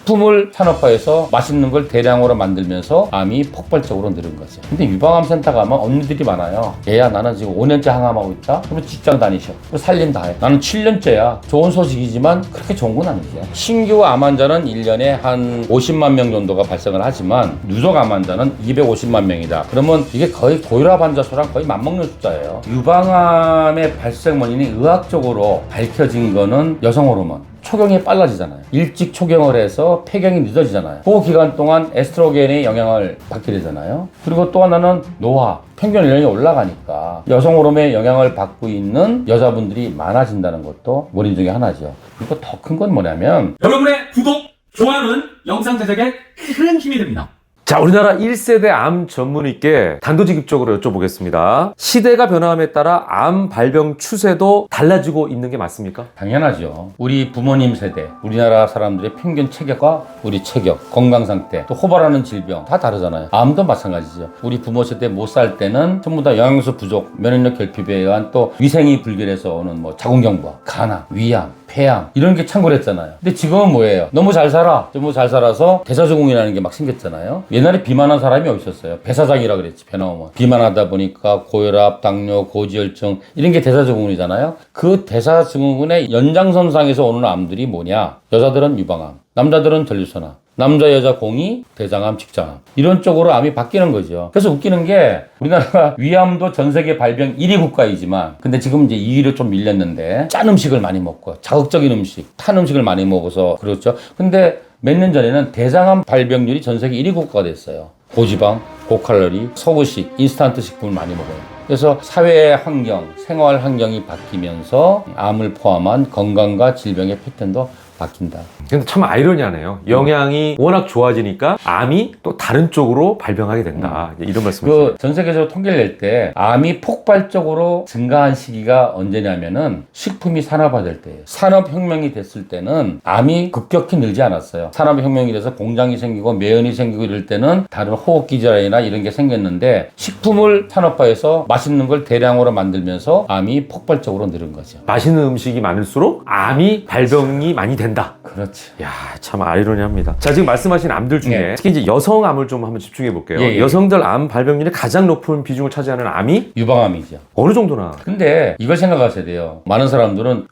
식품을 산업화해서 맛있는 걸 대량으로 만들면서 암이 폭발적으로 늘은 거죠. 근데 유방암 센터 가면 언니들이 많아요. 얘야 나는 지금 5년째 항암하고 있다. 그러면 직장 다니셔. 살림 다 해. 나는 7년째야. 좋은 소식이지만 그렇게 좋은 건 아니죠. 신규 암 환자는 1년에 한 50만 명 정도가 발생을 하지만 누적 암 환자는 250만 명이다. 그러면 이게 거의 고혈압 환자 수랑 거의 맞먹는 숫자예요. 유방암의 발생 원인이 의학적으로 밝혀진 거는 여성 호르몬. 초경이 빨라지잖아요. 일찍 초경을 해서 폐경이 늦어지잖아요. 그 기간 동안 에스트로겐의 영향을 받게 되잖아요. 그리고 또 하나는 노화, 평균 연령이 올라가니까 여성 호르몬의 영향을 받고 있는 여자분들이 많아진다는 것도 원인 중에 하나죠. 그리고 더 큰 건 뭐냐면 여러분의 구독, 좋아요는 영상 제작에 큰 힘이 됩니다. 자, 우리나라 1세대 암 전문의께 단도직입적으로 여쭤보겠습니다. 시대가 변화함에 따라 암 발병 추세도 달라지고 있는 게 맞습니까? 당연하죠. 우리 부모님 세대, 우리나라 사람들의 평균 체격과 우리 체격, 건강 상태, 또 호발하는 질병 다 다르잖아요. 암도 마찬가지죠. 우리 부모 세대 못 살 때는 전부 다 영양소 부족, 면역력 결핍에 의한 또 위생이 불결해서 오는 뭐 자궁경부암, 간암, 위암, 폐암 이런 게 창궐했잖아요. 근데 지금은 뭐예요? 너무 잘 살아. 너무 잘 살아서 대사증후군이라는 게 막 생겼잖아요. 옛날에 비만한 사람이 어딨었어요? 배사장이라 그랬지, 배 나오면. 비만하다 보니까 고혈압, 당뇨, 고지혈증 이런 게 대사증후군이잖아요. 그 대사증후군의 연장선상에서 오는 암들이 뭐냐? 여자들은 유방암, 남자들은 전립선암, 남자 여자 공이 대장암, 직장암 이런 쪽으로 암이 바뀌는 거죠. 그래서 웃기는 게 우리나라가 위암도 전 세계 발병 1위 국가이지만 근데 지금 이제 2위로 좀 밀렸는데 짠 음식을 많이 먹고 자극적인 음식, 탄 음식을 많이 먹어서 그렇죠. 근데 몇 년 전에는 대장암 발병률이 전 세계 1위 국가가 됐어요. 고지방, 고칼로리, 서구식, 인스턴트 식품을 많이 먹어요. 그래서 사회 환경, 생활 환경이 바뀌면서 암을 포함한 건강과 질병의 패턴도 바뀐다. 근데 참 아이러니하네요. 영양이 워낙 좋아지니까 암이 또 다른 쪽으로 발병하게 된다. 이런 말씀이시죠. 전 세계적으로 통계를 낼 때 암이 폭발적으로 증가한 시기가 언제냐면은 식품이 산업화될 때예요. 산업혁명이 됐을 때는 암이 급격히 늘지 않았어요. 산업혁명이 돼서 공장이 생기고 매연이 생기고 이럴 때는 다른 호흡기 질환이나 이런 게 생겼는데 식품을 산업화해서 맛있는 걸 대량으로 만들면서 암이 폭발적으로 늘은 거죠. 맛있는 음식이 많을수록 암이 발병이 많이 된다. 그렇지. 야, 참 아이러니합니다. 자, 지금 말씀하신 암들 중에 네. 특히 이제 여성암을 좀 한번 집중해 볼게요. 예, 예. 여성들 암 발병률이 가장 높은 비중을 차지하는 암이 유방암이죠. 어느 정도나? 근데 이걸 생각하셔야 돼요. 많은 사람들은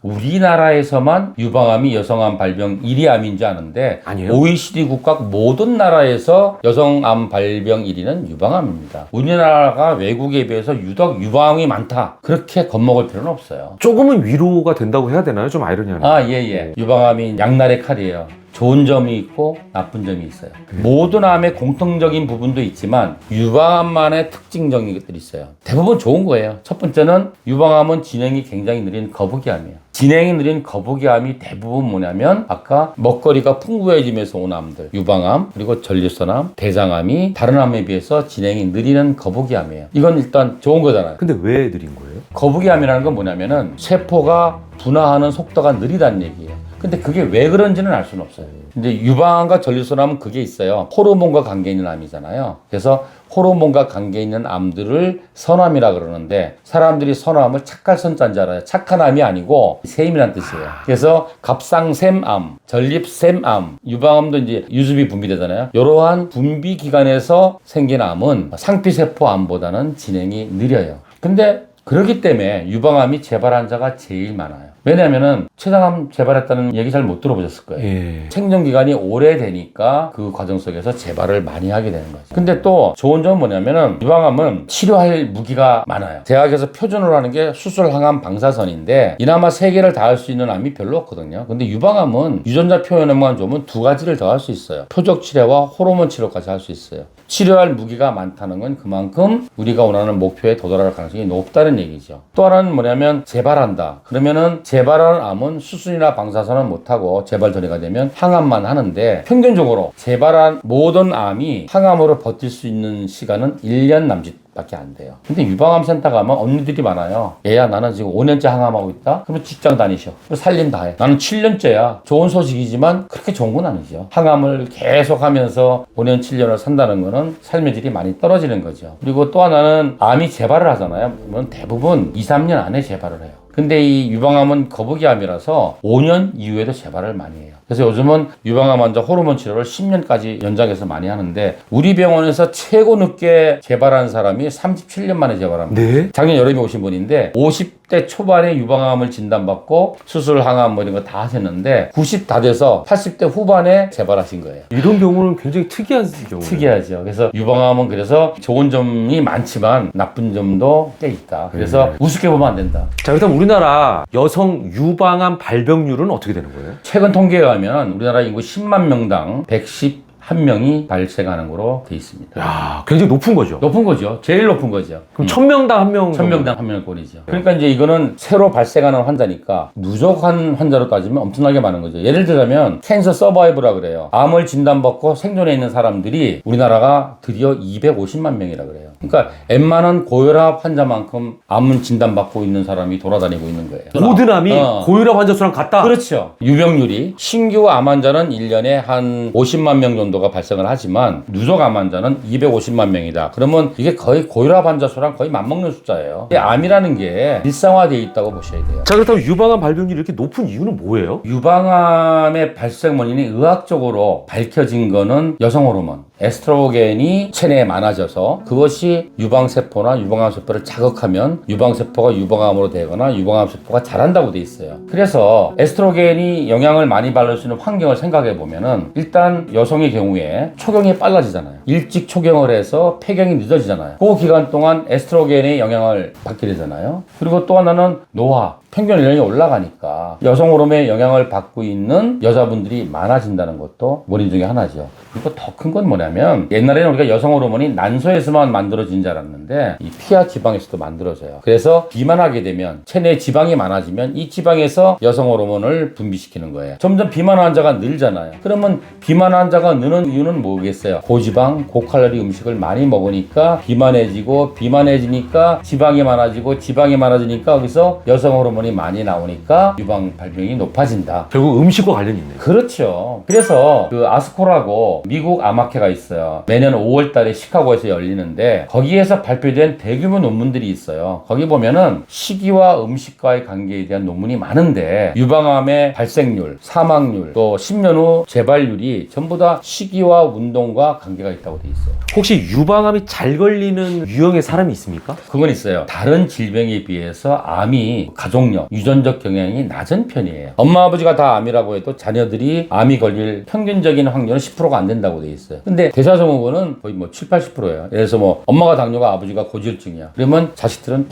우리나라에서만 유방암이 여성암 발병 1위 암인 줄 아는데 아니에요. OECD 국가 모든 나라에서 여성암 발병 1위는 유방암입니다. 우리나라가 외국에 비해서 유독 유방암이 많다. 그렇게 겁먹을 필요는 없어요. 조금은 위로가 된다고 해야 되나요? 좀 아이러니하네요. 아, 예. 유방암이 양날의 칼이에요. 좋은 점이 있고 나쁜 점이 있어요. 모든 암의 공통적인 부분도 있지만 유방암만의 특징적인 것들이 있어요. 대부분 좋은 거예요. 첫 번째는 유방암은 진행이 굉장히 느린 거북이암이에요. 진행이 느린 거북이암이 대부분 뭐냐면 아까 먹거리가 풍부해지면서 온 암들, 유방암, 그리고 전립선암, 대장암이 다른 암에 비해서 진행이 느리는 거북이암이에요. 이건 일단 좋은 거잖아요. 근데 왜 느린 거예요? 거북이암이라는 건 뭐냐면은 세포가 분화하는 속도가 느리다는 얘기예요. 근데 그게 왜 그런지는 알 수는 없어요. 근데 유방암과 전립선암은 그게 있어요. 호르몬과 관계 있는 암이잖아요. 그래서 호르몬과 관계 있는 암들을 선암이라 그러는데 사람들이 선암을 착갈선자인 줄 알아요. 착한 암이 아니고 셈이란 뜻이에요. 그래서 갑상샘암, 전립샘암, 유방암도 이제 유수비 분비되잖아요. 이러한 분비 기관에서 생긴 암은 상피세포 암보다는 진행이 느려요. 근데 그렇기 때문에 유방암이 재발 환자가 제일 많아요. 왜냐면은 췌장암 재발했다는 얘기 잘 못 들어보셨을 거예요. 예. 생존기간이 오래되니까 그 과정 속에서 재발을 많이 하게 되는 거죠. 근데 또 좋은 점은 뭐냐면은 유방암은 치료할 무기가 많아요. 대학에서 표준으로 하는 게 수술, 항암, 방사선인데 이나마 세 개를 다 할 수 있는 암이 별로 없거든요. 근데 유방암은 유전자 표현에만 좋으면 두 가지를 더 할 수 있어요. 표적 치료와 호르몬 치료까지 할 수 있어요. 치료할 무기가 많다는 건 그만큼 우리가 원하는 목표에 도달할 가능성이 높다는 얘기죠. 또 하나는 뭐냐면 재발한다. 그러면은 재발하는 암은 수술이나 방사선은 못하고 재발 전이가 되면 항암만 하는데 평균적으로 재발한 모든 암이 항암으로 버틸 수 있는 시간은 1년 남짓밖에 안 돼요. 근데 유방암 센터 가면 언니들이 많아요. 얘야 나는 지금 5년째 항암하고 있다. 그러면 직장 다니셔. 살림 다 해. 나는 7년째야. 좋은 소식이지만 그렇게 좋은 건 아니죠. 항암을 계속 하면서 5년 7년을 산다는 거는 삶의 질이 많이 떨어지는 거죠. 그리고 또 하나는 암이 재발을 하잖아요. 그러면 대부분 2, 3년 안에 재발을 해요. 근데 이 유방암은 거북이암이라서 5년 이후에도 재발을 많이 해요. 그래서 요즘은 유방암 환자 호르몬 치료를 10년까지 연장해서 많이 하는데 우리 병원에서 최고 늦게 재발한 사람이 37년 만에 재발합니다. 네. 작년 여름에 오신 분인데 50대 초반에 유방암을 진단받고 수술, 항암 뭐 이런 거 다 하셨는데 90 다 돼서 80대 후반에 재발하신 거예요. 이런 경우는 굉장히 특이한 경우예요. 특이하죠. 그래서 유방암은 그래서 좋은 점이 많지만 나쁜 점도 꽤 있다. 그래서 우습게 보면 안 된다. 자, 그렇다면 우리나라 여성 유방암 발병률은 어떻게 되는 거예요? 최근 통계에 의하면 우리나라 인구 10만 명당 111명이 발생하는 거로 돼 있습니다. 야, 굉장히 높은 거죠. 높은 거죠. 제일 높은 거죠. 그럼 1000명당 한 명. 1000명당 한 명꼴이죠. 그러니까 이제 이거는 새로 발생하는 환자니까 누적한 환자로 따지면 엄청나게 많은 거죠. 예를 들자면 캔서 서바이브라 그래요. 암을 진단받고 생존해 있는 사람들이 우리나라가 드디어 250만 명이라 그래요. 그러니까 웬만한 고혈압 환자만큼 암은 진단받고 있는 사람이 돌아다니고 있는 거예요. 모든 암이 고혈압 환자 수랑 같다? 그렇죠. 유병률이 신규 암 환자는 1년에 한 50만 명 정도가 발생을 하지만 누적 암 환자는 250만 명이다. 그러면 이게 거의 고혈압 환자 수랑 거의 맞먹는 숫자예요. 암이라는 게 일상화되어 있다고 보셔야 돼요. 자, 그렇다면 유방암 발병률이 이렇게 높은 이유는 뭐예요? 유방암의 발생 원인이 의학적으로 밝혀진 거는 여성 호르몬, 에스트로겐이 체내에 많아져서 그것이 유방세포나 유방암세포를 자극하면 유방세포가 유방암으로 되거나 유방암세포가 자란다고 돼 있어요. 그래서 에스트로겐이 영향을 많이 받을 수 있는 환경을 생각해 보면은 일단 여성의 경우에 초경이 빨라지잖아요. 일찍 초경을 해서 폐경이 늦어지잖아요. 그 기간 동안 에스트로겐의 영향을 받게 되잖아요. 그리고 또 하나는 노화, 평균 연령이 올라가니까 여성 호르몬의 영향을 받고 있는 여자분들이 많아진다는 것도 원인 중에 하나죠. 그리고 더 큰 건 뭐냐면 옛날에는 우리가 여성 호르몬이 난소에서만 만들어진 줄 알았는데 이 피하 지방에서도 만들어져요. 그래서 비만하게 되면 체내에 지방이 많아지면 이 지방에서 여성 호르몬을 분비시키는 거예요. 점점 비만 환자가 늘잖아요. 그러면 비만 환자가 느는 이유는 뭐겠어요? 고지방, 고칼로리 음식을 많이 먹으니까 비만해지고 비만해지니까 지방이 많아지고 지방이 많아지니까 거기서 여성 호르몬이 많이 나오니까 유방 발병이 높아진다. 결국 음식과 관련이 있네요. 그렇죠. 그래서 그 아스코라고 미국 암학회가 있어요. 매년 5월 달에 시카고에서 열리는데 거기에서 발표된 대규모 논문들이 있어요. 거기 보면은 식이와 음식과의 관계에 대한 논문이 많은데 유방암의 발생률, 사망률, 또 10년 후 재발률이 전부 다 식이와 운동과 관계가 있다고 돼 있어요. 혹시 유방암이 잘 걸리는 유형의 사람이 있습니까? 그건 있어요. 다른 질병에 비해서 암이 가족력, 유전적 경향이 낮은 편이에요. 엄마 아버지가 다 암이라고 해도 자녀들이 암이 걸릴 평균적인 확률은 10%가 안 된다고 돼 있어요. 근데 대사증후군은 거의 뭐 7, 80%예요. 예를 들어서 뭐 엄마가 당뇨가 아버지가 고지혈증이야. 그러면 자식들은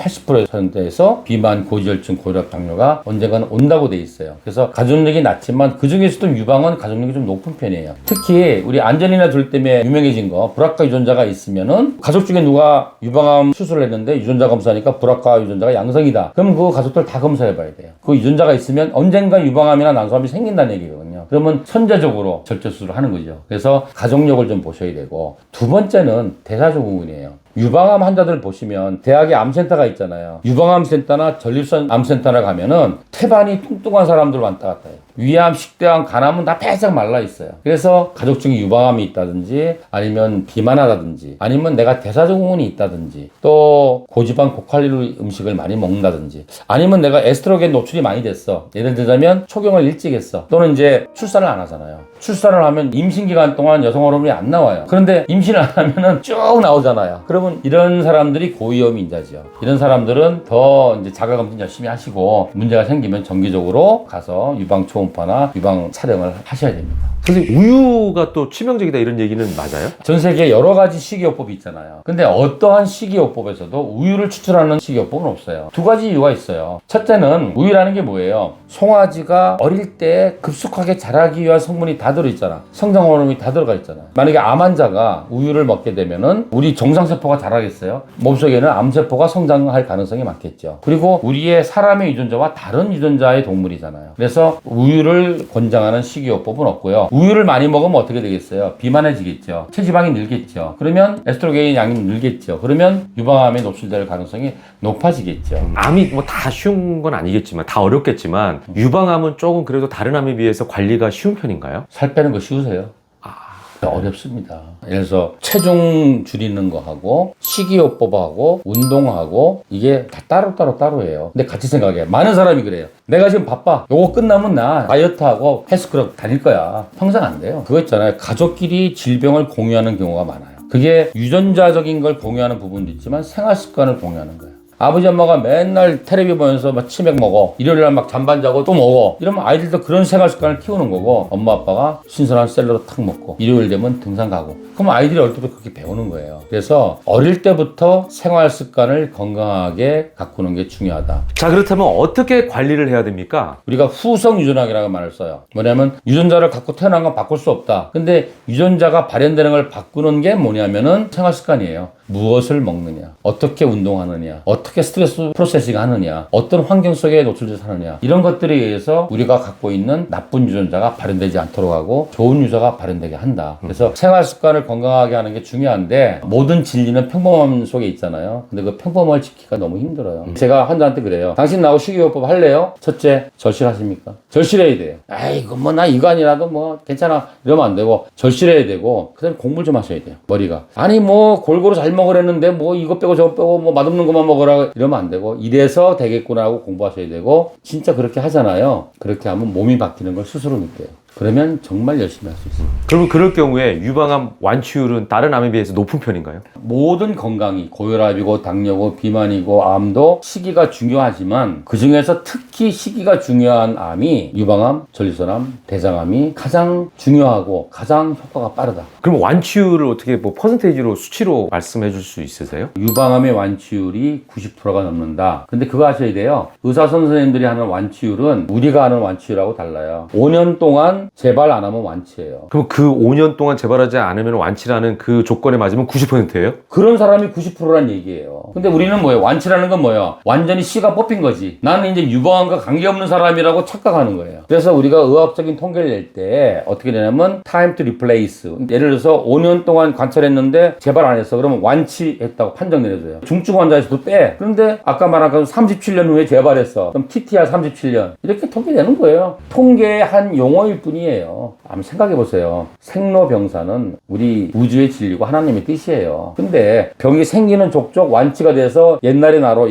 80%에서 비만, 고지혈증, 고혈압, 당뇨가 언젠가는 온다고 돼 있어요. 그래서 가족력이 낮지만 그 중에서도 유방은 가족력이 좀 높은 편이에요. 특히 우리 안젤리나 졸리 때문에 유명해진 거 브라카 유전자가 있으면은 가족 중에 누가 유방암 수술을 했는데 유전자 검사하니까 브라카 유전자가 양성이다. 그럼 그 가족들 다 검사해 봐야 돼요. 그 유전자가 있으면 언젠가 유방암이나 난소암이 생긴다는 얘기거든요. 그러면 선제적으로 절제 수술을 하는 거죠. 그래서 가족력을 좀 보셔야 되고 두 번째는 대사증후군이에요. 유방암 환자들 보시면 대학에 암센터가 있잖아요. 유방암 센터나 전립선 암센터나 가면은 태반이 뚱뚱한 사람들 왔다 갔다 해요. 위암, 식도암, 간암은 다 바짝 말라 있어요. 그래서 가족 중에 유방암이 있다든지 아니면 비만하다든지 아니면 내가 대사증후군이 있다든지 또 고지방 고칼로리 음식을 많이 먹는다든지 아니면 내가 에스트로겐 노출이 많이 됐어. 예를 들자면 초경을 일찍 했어. 또는 이제 출산을 안 하잖아요. 출산을 하면 임신 기간 동안 여성 호르몬이 안 나와요. 그런데 임신을 안 하면은 쭉 나오잖아요. 그러면 이런 사람들이 고위험 인자죠. 이런 사람들은 더 이제 자가검진 열심히 하시고 문제가 생기면 정기적으로 가서 유방 초음파나 유방 촬영을 하셔야 됩니다. 선생님, 우유가 또 치명적이다 이런 얘기는 맞아요? 전 세계에 여러 가지 식이요법이 있잖아요. 근데 어떠한 식이요법에서도 우유를 추출하는 식이요법은 없어요. 두 가지 이유가 있어요. 첫째는 우유라는 게 뭐예요? 송아지가 어릴 때 급속하게 자라기 위한 성분이 다 들어있잖아. 성장 호르몬이 다 들어가 있잖아. 만약에 암 환자가 우유를 먹게 되면은 우리 정상세포가 자라겠어요? 몸속에는 암세포가 성장할 가능성이 많겠죠. 그리고 우리의 사람의 유전자와 다른 유전자의 동물이잖아요. 그래서 우유를 권장하는 식이요법은 없고요. 우유를 많이 먹으면 어떻게 되겠어요? 비만해지겠죠. 체지방이 늘겠죠. 그러면 에스트로겐 양이 늘겠죠. 그러면 유방암에 노출될 가능성이 높아지겠죠. 암이 뭐 다 쉬운 건 아니겠지만 다 어렵겠지만 유방암은 조금 그래도 다른 암에 비해서 관리가 쉬운 편인가요? 살 빼는 거 쉬우세요? 어렵습니다. 예를 들어서 체중 줄이는 거 하고 식이요법하고 운동하고 이게 다 따로예요. 근데 같이 생각해. 많은 사람이 그래요. 내가 지금 바빠. 요거 끝나면 나 다이어트하고 헬스클럽 다닐 거야. 평생 안 돼요. 그거 있잖아요. 가족끼리 질병을 공유하는 경우가 많아요. 그게 유전자적인 걸 공유하는 부분도 있지만 생활 습관을 공유하는 거예요. 아버지 엄마가 맨날 텔레비 보면서 막 치맥 먹어. 일요일날 막 잠반 자고 또 먹어. 이러면 아이들도 그런 생활 습관을 키우는 거고 엄마 아빠가 신선한 샐러드 탁 먹고 일요일 되면 등산 가고. 그럼 아이들이 어릴 때부터 그렇게 배우는 거예요. 그래서 어릴 때부터 생활 습관을 건강하게 가꾸는 게 중요하다. 자, 그렇다면 어떻게 관리를 해야 됩니까? 우리가 후성 유전학이라는 말을 써요. 뭐냐면 유전자를 갖고 태어난 건 바꿀 수 없다. 근데 유전자가 발현되는 걸 바꾸는 게 뭐냐면은 생활 습관이에요. 무엇을 먹느냐, 어떻게 운동하느냐, 어떻게 스트레스 프로세싱 하느냐, 어떤 환경 속에 노출돼서 사느냐, 이런 것들에 의해서 우리가 갖고 있는 나쁜 유전자가 발현되지 않도록 하고 좋은 유전자가 발현되게 한다. 그래서 생활 습관을 건강하게 하는 게 중요한데 모든 진리는 평범함 속에 있잖아요. 근데 그 평범을 지키기가 너무 힘들어요. 제가 환자한테 그래요. 당신 나하고 식이요법 할래요? 첫째, 절실하십니까? 절실해야 돼요. 아이고 뭐 나 이거 아니라도 뭐 괜찮아 이러면 안 되고 절실해야 되고 그다음에 공부를 좀 하셔야 돼요. 머리가 아니 뭐 골고루 잘 먹으랬는데 뭐 이거 빼고 저거 빼고 뭐 맛없는 것만 먹으라 이러면 안 되고 이래서 되겠구나 하고 공부하셔야 되고 진짜 그렇게 하잖아요. 그렇게 하면 몸이 바뀌는 걸 스스로 느껴요. 그러면 정말 열심히 할 수 있어요. 그러면 그럴 경우에 유방암 완치율은 다른 암에 비해서 높은 편인가요? 모든 건강이 고혈압이고 당뇨고 비만이고 암도 시기가 중요하지만 그중에서 특히 시기가 중요한 암이 유방암, 전립선암, 대장암이 가장 중요하고 가장 효과가 빠르다. 그럼 완치율을 어떻게 뭐 퍼센테이지로 수치로 말씀해 줄 수 있으세요? 유방암의 완치율이 90%가 넘는다. 근데 그거 아셔야 돼요. 의사 선생님들이 하는 완치율은 우리가 하는 완치율하고 달라요. 5년 동안 재발 안 하면 완치예요. 그럼 그 5년 동안 재발하지 않으면 완치라는 그 조건에 맞으면 90%예요? 그런 사람이 90%란 얘기예요. 근데 우리는 뭐예요? 완치라는 건 뭐예요? 완전히 씨가 뽑힌 거지. 나는 이제 유방암과 관계없는 사람이라고 착각하는 거예요. 그래서 우리가 의학적인 통계를 낼 때 어떻게 되냐면 time to replace. 예를 들어서 5년 동안 관찰했는데 재발 안 했어. 그러면 완치했다고 판정 내려줘요. 중증 환자에서도 빼. 그런데 아까 말한 그 37년 후에 재발했어. 그럼 TTR 37년. 이렇게 통계되는 거예요. 통계의 한 용어일 뿐이에요. 한번 생각해 보세요. 생로병사는 우리 우주의 진리고 하나님의 뜻이에요. 근데 병이 생기는 족족 완치가 돼서 옛날의 나로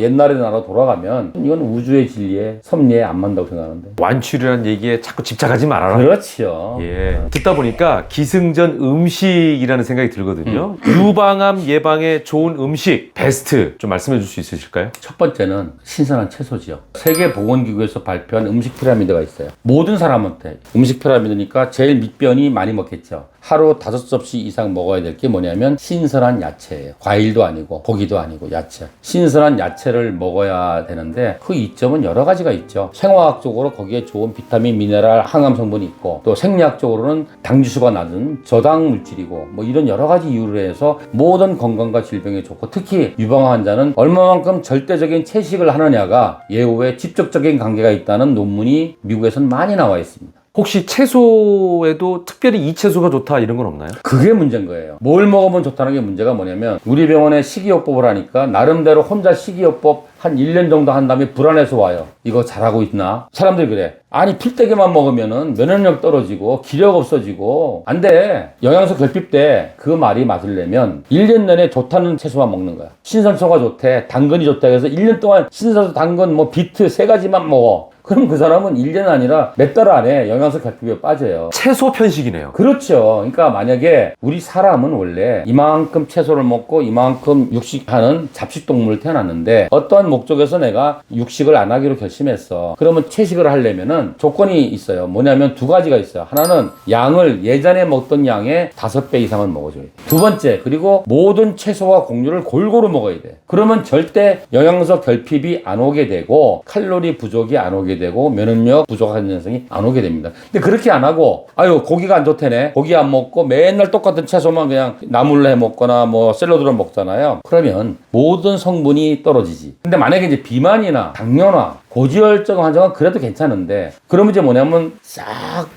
돌아가면 이건 우주의 진리에 섭리에 안 맞다고 생각하는데. 완치율이라는 얘기에 자꾸 집착하지 말아라. 그렇죠. 예. 듣다 보니까 기승전 음식이라는 생각이 들거든요. 유방암 예방에 좋은 음식 베스트 좀 말씀해 줄 수 있으실까요? 첫 번째는 신선한 채소지요. 세계보건기구에서 발표한 음식 피라미드가 있어요. 모든 사람한테 음식 피라미드니까 제일 밑변이 많이 먹겠죠. 하루 5접시 이상 먹어야 될 게 뭐냐면 신선한 야채예요. 과일도 아니고 고기도 아니고 야채. 신선한 야채를 먹어야 되는데 그 이점은 여러 가지가 있죠. 생화학적으로 거기에 좋은 비타민, 미네랄, 항암 성분이 있고 또 생리학적으로는 당지수가 낮은 저당 물질이고 뭐 이런 여러 가지 이유로 해서 모든 건강과 질병에 좋고 특히 유방암 환자는 얼마만큼 절대적인 채식을 하느냐가 예후에 직접적인 관계가 있다는 논문이 미국에서는 많이 나와 있습니다. 혹시 채소에도 특별히 이 채소가 좋다 이런 건 없나요? 그게 문제인 거예요. 뭘 먹으면 좋다는 게 문제가 뭐냐면 우리 병원에 식이요법을 하니까 나름대로 혼자 식이요법 한 1년 정도 한 다음에 불안해서 와요. 이거 잘하고 있나? 사람들이 그래. 아니 필대기만 먹으면은 면역력 떨어지고 기력 없어지고 안 돼. 영양소 결핍 때 그 말이 맞으려면 1년 내내 좋다는 채소만 먹는 거야. 신선초가 좋대. 당근이 좋다 해서 1년 동안 신선초, 당근, 뭐 비트 3가지만 먹어. 그럼 그 사람은 1년 아니라 몇 달 안에 영양소 결핍에 빠져요. 채소 편식이네요. 그렇죠. 그러니까 만약에 우리 사람은 원래 이만큼 채소를 먹고 이만큼 육식하는 잡식동물을 태어났는데 어떠한 목적에서 내가 육식을 안 하기로 결심했어. 그러면 채식을 하려면은 조건이 있어요. 뭐냐면 2가지가 있어요. 하나는 양을 예전에 먹던 양의 5배 이상을 먹어줘야 돼. 두 번째, 그리고 모든 채소와 곡류를 골고루 먹어야 돼. 그러면 절대 영양소 결핍이 안 오게 되고 칼로리 부족이 안 오게 되고 면역력 부족한 현상이 안 오게 됩니다. 근데 그렇게 안 하고 아유 고기가 안 좋다네. 고기 안 먹고 맨날 똑같은 채소만 그냥 나물로 해 먹거나 뭐 샐러드로 먹잖아요. 그러면 모든 성분이 떨어지지. 근데 만약에 이제 비만이나 당뇨나 고지혈증 환자가 그래도 괜찮은데 그러면 이제 뭐냐면 싹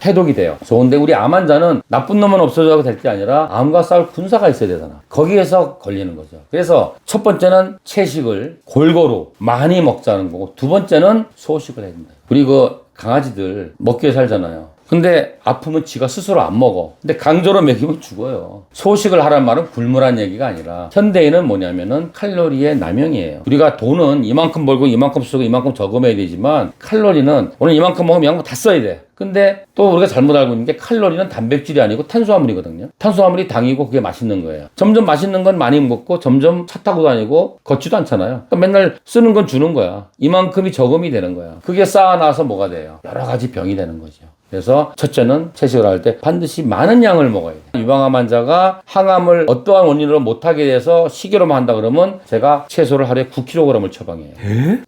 해독이 돼요. 좋은데 우리 암 환자는 나쁜 놈은 없어져도 될 게 아니라 암과 싸울 군사가 있어야 되잖아. 거기에서 걸리는 거죠. 그래서 첫 번째는 채식을 골고루 많이 먹자는 거고 두 번째는 소식을 해야 된다. 우리 그 강아지들 먹기에 살잖아요. 근데 아프면 지가 스스로 안 먹어. 근데 강제로 먹이면 죽어요. 소식을 하란 말은 굶으란 얘기가 아니라 현대인은 뭐냐면은 칼로리의 남용이에요. 우리가 돈은 이만큼 벌고 이만큼 쓰고 이만큼 저금해야 되지만 칼로리는 오늘 이만큼 먹으면 이만큼 다 써야 돼. 근데 또 우리가 잘못 알고 있는 게 칼로리는 단백질이 아니고 탄수화물이거든요. 탄수화물이 당이고 그게 맛있는 거예요. 점점 맛있는 건 많이 먹고 점점 차 타고 다니고 걷지도 않잖아요. 그러니까 맨날 쓰는 건 주는 거야. 이만큼이 저금이 되는 거야. 그게 쌓아놔서 뭐가 돼요? 여러 가지 병이 되는 거죠. 그래서 첫째는 채식을 할 때 반드시 많은 양을 먹어야 돼요. 유방암 환자가 항암을 어떠한 원인으로 못하게 돼서 식이로만 한다 그러면 제가 채소를 하루에 9kg을 처방해요.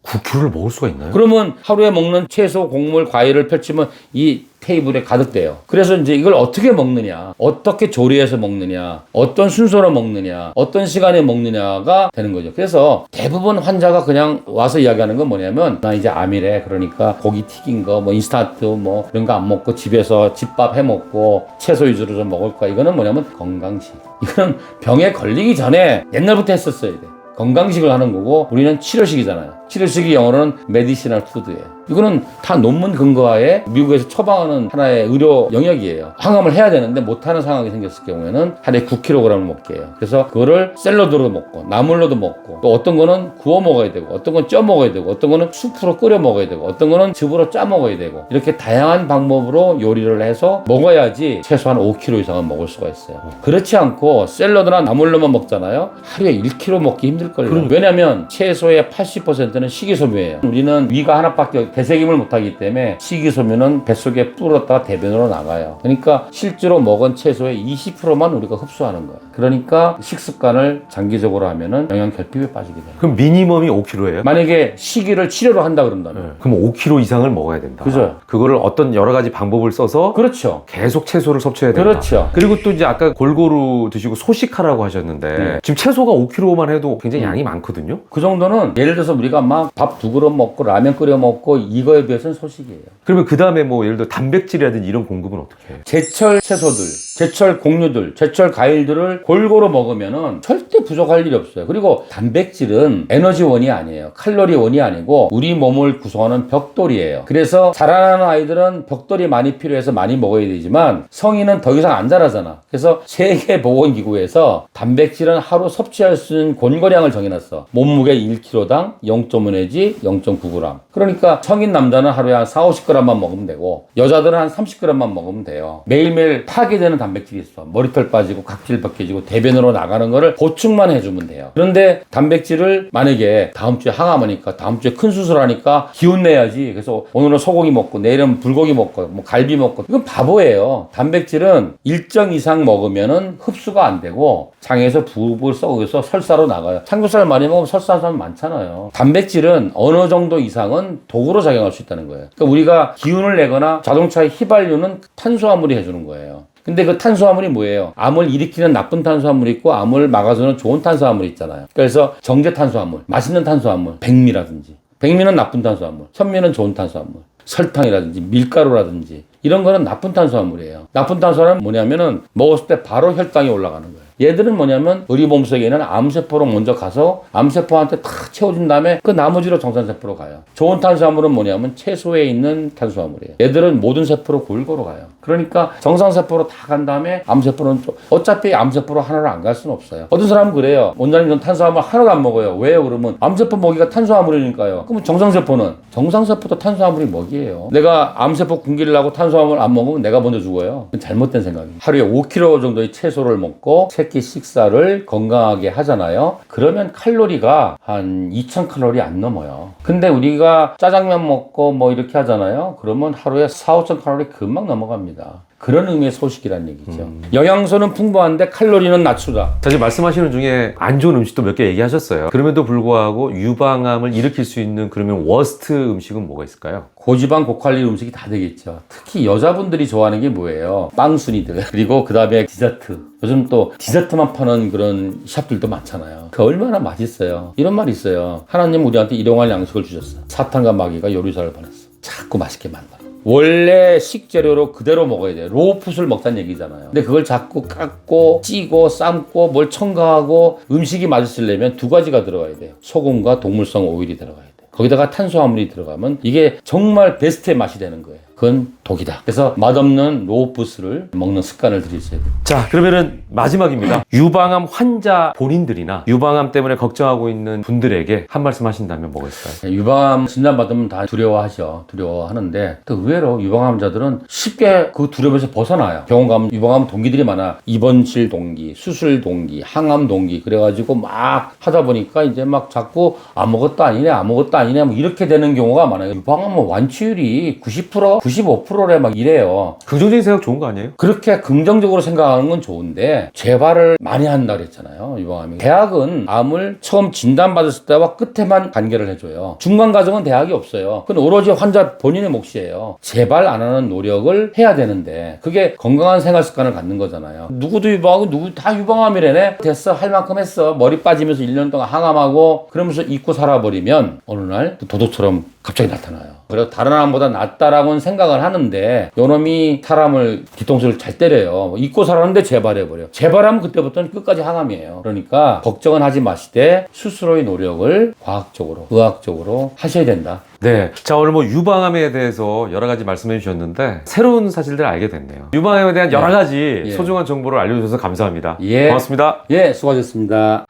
9kg를 먹을 수가 있나요? 그러면 하루에 먹는 채소, 곡물, 과일을 펼치면 이 테이블에 가득돼요. 그래서 이제 이걸 어떻게 먹느냐, 어떻게 조리해서 먹느냐, 어떤 순서로 먹느냐, 어떤 시간에 먹느냐가 되는 거죠. 그래서 대부분 환자가 그냥 와서 이야기하는 건 뭐냐면 나 이제 암이래. 그러니까 고기 튀긴 거, 뭐 인스턴트 뭐 이런 거 안 먹고 집에서 집밥 해 먹고 채소 위주로 좀 먹을 거야. 이거는 뭐냐면 건강식. 이거는 병에 걸리기 전에 옛날부터 했었어야 돼. 건강식을 하는 거고 우리는 치료식이잖아요. 치료식이 영어로는 메디시널 푸드예요. 이거는 다 논문 근거하에 미국에서 처방하는 하나의 의료 영역이에요. 항암을 해야 되는데 못하는 상황이 생겼을 경우에는 하루에 9kg을 먹게 해요. 그래서 그거를 샐러드로 먹고 나물로도 먹고 또 어떤 거는 구워 먹어야 되고 어떤 건 쪄 먹어야 되고 어떤 거는 수프로 끓여 먹어야 되고 어떤 거는 즙으로 짜 먹어야 되고 이렇게 다양한 방법으로 요리를 해서 먹어야지 최소한 5kg 이상은 먹을 수가 있어요. 그렇지 않고 샐러드나 나물로만 먹잖아요. 하루에 1kg 먹기 힘들걸요. 왜냐하면 채소의 80%는 식이섬유예요. 우리는 위가 하나밖에 되새김을 못하기 때문에 식이섬유는 뱃속에 불었다가 대변으로 나가요. 그러니까 실제로 먹은 채소의 20%만 우리가 흡수하는 거예요. 그러니까 식습관을 장기적으로 하면은 영양 결핍에 빠지게 돼요. 그럼 미니멈이 5kg예요? 만약에 식이를 치료로 한다 그런다면 그럼 5kg 이상을 먹어야 된다. 그죠. 그거를 어떤 여러 가지 방법을 써서 그렇죠. 계속 채소를 섭취해야 된다. 그렇죠. 그리고 또 이제 아까 골고루 드시고 소식하라고 하셨는데 지금 채소가 5kg만 해도 굉장히 양이 많거든요. 그 정도는 예를 들어서 우리가 막 밥 2그릇 먹고 라면 끓여 먹고 이거에 비해서는 소식이에요. 그러면 그 다음에 뭐 예를 들어 단백질이라든지 이런 공급은 어떻게 해요? 제철 채소들, 제철 곡류들, 제철 과일들을 골고루 먹으면은 절대 부족할 일이 없어요. 그리고 단백질은 에너지원이 아니에요. 칼로리원이 아니고 우리 몸을 구성하는 벽돌이에요. 그래서 자라나는 아이들은 벽돌이 많이 필요해서 많이 먹어야 되지만 성인은 더 이상 안 자라잖아. 그래서 세계보건기구에서 단백질은 하루 섭취할 수 있는 권고량을 정해놨어. 몸무게 1kg당 0.5 내지 0.9g. 그러니까 성인 남자는 하루에 한 4, 50g만 먹으면 되고 여자들은 한 30g만 먹으면 돼요. 매일매일 파괴되는 단백질이 있어. 머리털 빠지고 각질 벗겨지고 대변으로 나가는 거를 보충만 해주면 돼요. 그런데 단백질을 만약에 다음 주에 항암하니까 다음 주에 큰 수술하니까 기운 내야지. 그래서 오늘은 소고기 먹고 내일은 불고기 먹고 뭐 갈비 먹고 이건 바보예요. 단백질은 일정 이상 먹으면은 흡수가 안 되고 장에서 부글 썩어서 설사로 나가요. 삼겹살 많이 먹으면 설사하는 사람 많잖아요. 단백질은 어느 정도 이상은 독으로 작용할 수 있다는 거예요. 그러니까 우리가 기운을 내거나 자동차의 휘발유는 탄수화물이 해주는 거예요. 근데 그 탄수화물이 뭐예요? 암을 일으키는 나쁜 탄수화물이 있고 암을 막아주는 좋은 탄수화물이 있잖아요. 그래서 정제 탄수화물, 맛있는 탄수화물, 백미라든지 백미는 나쁜 탄수화물, 현미는 좋은 탄수화물, 설탕이라든지 밀가루라든지 이런 거는 나쁜 탄수화물이에요. 나쁜 탄수화물은 뭐냐면은 먹었을 때 바로 혈당이 올라가는 거예요. 얘들은 뭐냐면 우리 몸속에 있는 암세포로 먼저 가서 암세포한테 탁 채워준 다음에 그 나머지로 정상세포로 가요. 좋은 탄수화물은 뭐냐면 채소에 있는 탄수화물이에요. 얘들은 모든 세포로 골고루 가요. 그러니까 정상세포로 다 간 다음에 암세포는 어차피 암세포로 하나로 안 갈 수는 없어요. 어떤 사람은 그래요. 원장님 전 탄수화물 하나도 안 먹어요. 왜요? 그러면 암세포 먹이가 탄수화물이니까요. 그러면 정상세포는? 정상세포도 탄수화물이 먹이에요. 내가 암세포 굶기려고 탄수화물 안 먹으면 내가 먼저 죽어요. 잘못된 생각이에요. 하루에 5kg 정도의 채소를 먹고 새끼 식사를 건강하게 하잖아요. 그러면 칼로리가 한 2000칼로리 안 넘어요. 근데 우리가 짜장면 먹고 뭐 이렇게 하잖아요. 그러면 하루에 4, 5000칼로리 금방 넘어갑니다. 그런 의미의 소식이라는 얘기죠. 영양소는 풍부한데 칼로리는 낮추다. 사실 말씀하시는 중에 안 좋은 음식도 몇 개 얘기하셨어요. 그럼에도 불구하고 유방암을 일으킬 수 있는 그러면 워스트 음식은 뭐가 있을까요? 고지방 고칼로리 음식이 다 되겠죠. 특히 여자분들이 좋아하는 게 뭐예요? 빵순이들. 그리고 그 다음에 디저트. 요즘 또 디저트만 파는 그런 샵들도 많잖아요. 그 얼마나 맛있어요. 이런 말이 있어요. 하나님 우리한테 일용할 양식을 주셨어. 사탄과 마귀가 요리사를 보냈어. 자꾸 맛있게 만들어. 원래 식재료로 그대로 먹어야 돼요. 로우풋을 먹자는 얘기잖아요. 근데 그걸 자꾸 깎고 찌고 삶고 뭘 첨가하고 음식이 맛있으려면 두 가지가 들어가야 돼요. 소금과 동물성 오일이 들어가야 돼요. 거기다가 탄수화물이 들어가면 이게 정말 베스트의 맛이 되는 거예요. 그건 독이다. 그래서 맛없는 로우푸스를 먹는 습관을 들이셔야 돼요. 자, 그러면은 마지막입니다. 유방암 환자 본인들이나 유방암 때문에 걱정하고 있는 분들에게 한 말씀 하신다면 뭐가 있을까요? 유방암 진단받으면 다 두려워하죠. 두려워하는데 또 의외로 유방암자들은 쉽게 그 두려움에서 벗어나요. 병원 가면 유방암 동기들이 많아. 입원실 동기, 수술 동기, 항암 동기 그래가지고 막 하다 보니까 이제 막 자꾸 아무것도 아니네 뭐 이렇게 되는 경우가 많아요. 유방암 완치율이 90%, 95%래 막 이래요. 긍정적인 생각 좋은 거 아니에요? 그렇게 긍정적으로 생각하는 건 좋은데 재발을 많이 한다 그랬잖아요. 유방암이. 대학은 암을 처음 진단받았을 때와 끝에만 관계를 해줘요. 중간 과정은 대학이 없어요. 그건 오로지 환자 본인의 몫이에요. 재발 안 하는 노력을 해야 되는데 그게 건강한 생활 습관을 갖는 거잖아요. 누구도 유방암, 누구 다 유방암이래네. 됐어, 할 만큼 했어. 머리 빠지면서 1년 동안 항암하고 그러면서 잊고 살아버리면 어느 날 도둑처럼 갑자기 나타나요. 그래서 다른 암보다 낫다라고는 생각을 하는데 요놈이 사람을 뒤통수를 잘 때려요. 잊고 살았는데 재발해버려. 재발하면 그때부터는 끝까지 항암이에요. 그러니까 걱정은 하지 마시되 스스로의 노력을 과학적으로, 의학적으로 하셔야 된다. 네. 자, 오늘 뭐 유방암에 대해서 여러 가지 말씀해 주셨는데 새로운 사실들을 알게 됐네요. 유방암에 대한 여러 가지 예. 소중한 정보를 알려주셔서 감사합니다. 예. 고맙습니다. 예, 수고하셨습니다.